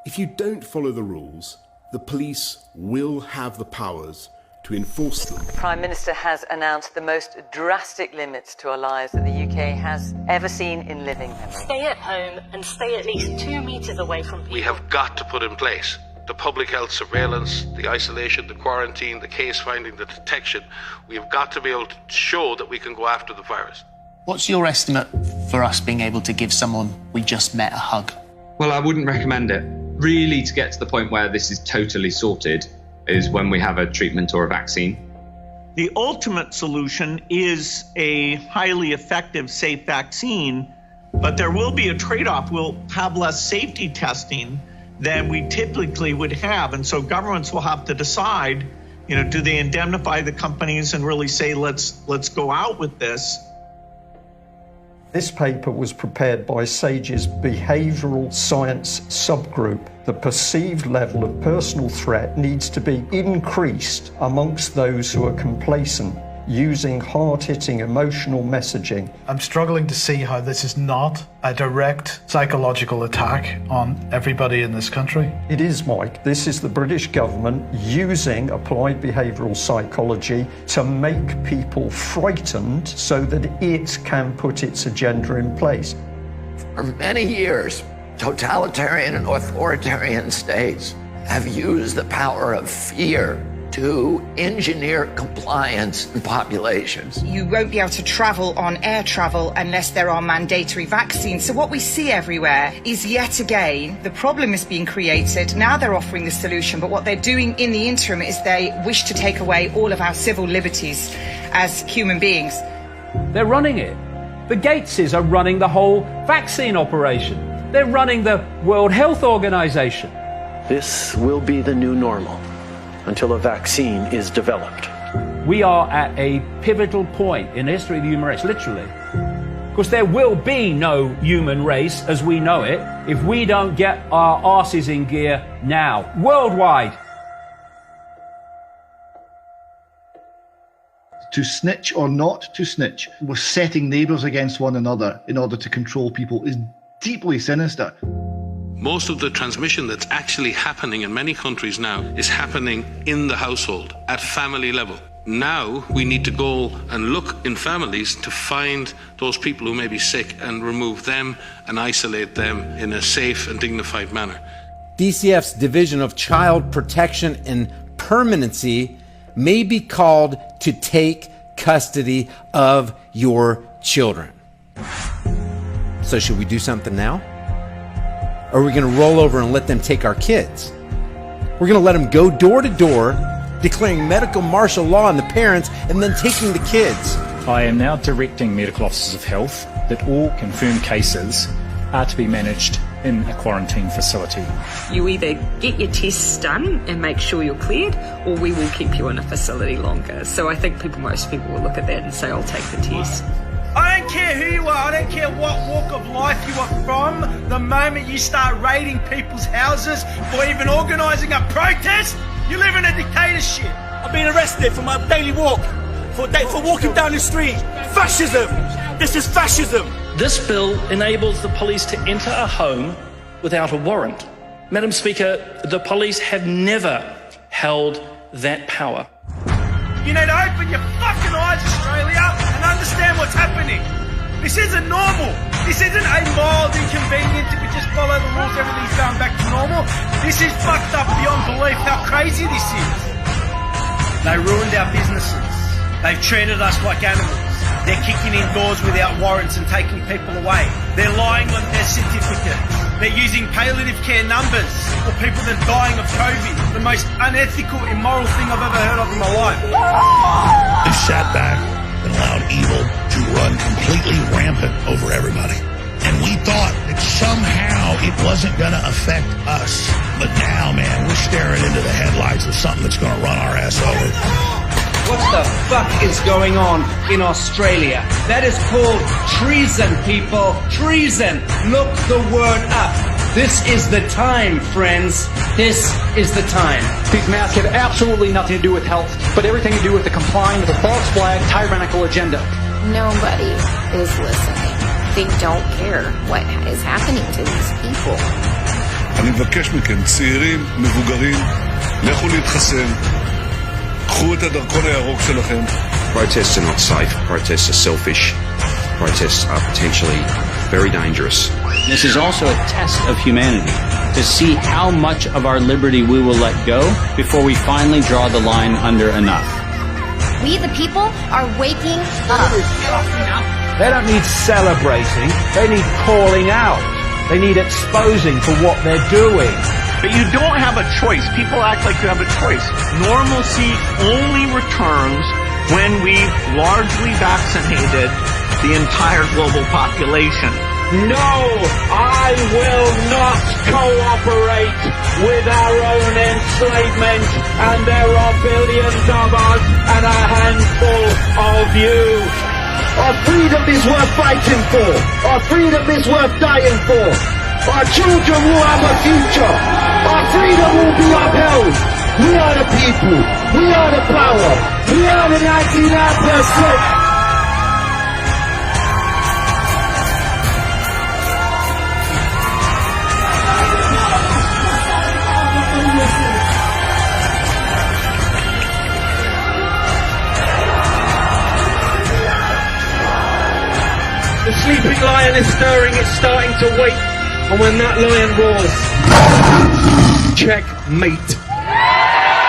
If you don't follow the rules, the police will have the powers to enforce them. The Prime Minister has announced the most drastic limits to our lives that the UK has ever seen in living memory. Stay at home and stay at least 2 meters away from people. We have got to put in place the public health surveillance, the isolation, the quarantine, the case finding, the detection. We have got to be able to show that we can go after the virus. What's your estimate for us being able to give someone we just met a hug? Well, I wouldn't recommend it. Really, to get to the point where this is totally sorted is when we have a treatment or a vaccine. The ultimate solution is a highly effective, safe vaccine, but there will be a trade-off. We'll have less safety testing than we typically would have. And so governments will have to decide, do they indemnify the companies and really say, let's go out with this? This paper was prepared by SAGE's behavioural science subgroup. The perceived level of personal threat needs to be increased amongst those who are complacent, using hard-hitting emotional messaging. I'm struggling to see how this is not a direct psychological attack on everybody in this country. It is, Mike. This is the British government using applied behavioural psychology to make people frightened so that it can put its agenda in place. For many years, totalitarian and authoritarian states have used the power of fear to engineer compliance in populations. You won't be able to travel on air travel unless there are mandatory vaccines. So what we see everywhere is yet again, the problem is being created. Now they're offering the solution, but what they're doing in the interim is they wish to take away all of our civil liberties as human beings. They're running it. The Gateses are running the whole vaccine operation. They're running the World Health Organization. This will be the new normal until a vaccine is developed. We are at a pivotal point in the history of the human race, literally. Because there will be no human race as we know it if we don't get our asses in gear now, worldwide. To snitch or not to snitch, we're setting neighbours against one another in order to control people is deeply sinister. Most of the transmission that's actually happening in many countries now is happening in the household, at family level. Now we need to go and look in families to find those people who may be sick and remove them and isolate them in a safe and dignified manner. DCF's Division of Child Protection and Permanency may be called to take custody of your children. So should we do something now? Or are we going to roll over and let them take our kids? We're going to let them go door to door, declaring medical martial law on the parents, and then taking the kids. I am now directing medical officers of health that all confirmed cases are to be managed in a quarantine facility. You either get your tests done and make sure you're cleared, or we will keep you in a facility longer. So I think most people will look at that and say, I'll take the test. I don't care who you are, I don't care what walk of life you are from. The moment you start raiding people's houses or even organising a protest, you live in a dictatorship. I've been arrested for my daily walk, for walking down the street. Fascism! This is fascism! This bill enables the police to enter a home without a warrant. Madam Speaker, the police have never held that power. You need to open your fucking eyes, Australia, and understand what's happening. This isn't normal. This isn't a mild inconvenience if we just follow the rules, everything's going back to normal. This is fucked up beyond belief how crazy this is. They ruined our businesses. They've treated us like animals. They're kicking in doors without warrants and taking people away. They're lying on their certificates. They're using palliative care numbers for people that are dying of COVID. The most unethical, immoral thing I've ever heard of in my life. They sat back and allowed evil to run completely rampant over everybody. And we thought that somehow it wasn't going to affect us. But now, man, we're staring into the headlights of something that's going to run our ass over. What the fuck is going on in Australia? That is called treason, people. Treason. Look the word up. This is the time, friends. This is the time. These masks have absolutely nothing to do with health, but everything to do with the complying with a false flag, tyrannical agenda. Nobody is listening. They don't care what is happening to these people. אני מבקש מכם, צעירים, מבוגרים, לכו להתחסן, קחו את הדרכון הירוק שלכם. Protests are not safe. Protests are selfish. Protests are potentially very dangerous. This is also a test of humanity, to see how much of our liberty we will let go before we finally draw the line under enough. We, the people, are waking up. They don't need celebrating, they need calling out. They need exposing for what they're doing. But you don't have a choice. People act like you have a choice. Normalcy only returns when we've largely vaccinated the entire global population. No, I will not cooperate with our own enslavement, and there are billions of us and a handful of you. Our freedom is worth fighting for. Our freedom is worth dying for. Our children will have a future. Our freedom will be upheld. We are the people. We are the power. We are the 99%. The sleeping lion is stirring, it's starting to wake. And when that lion roars, checkmate.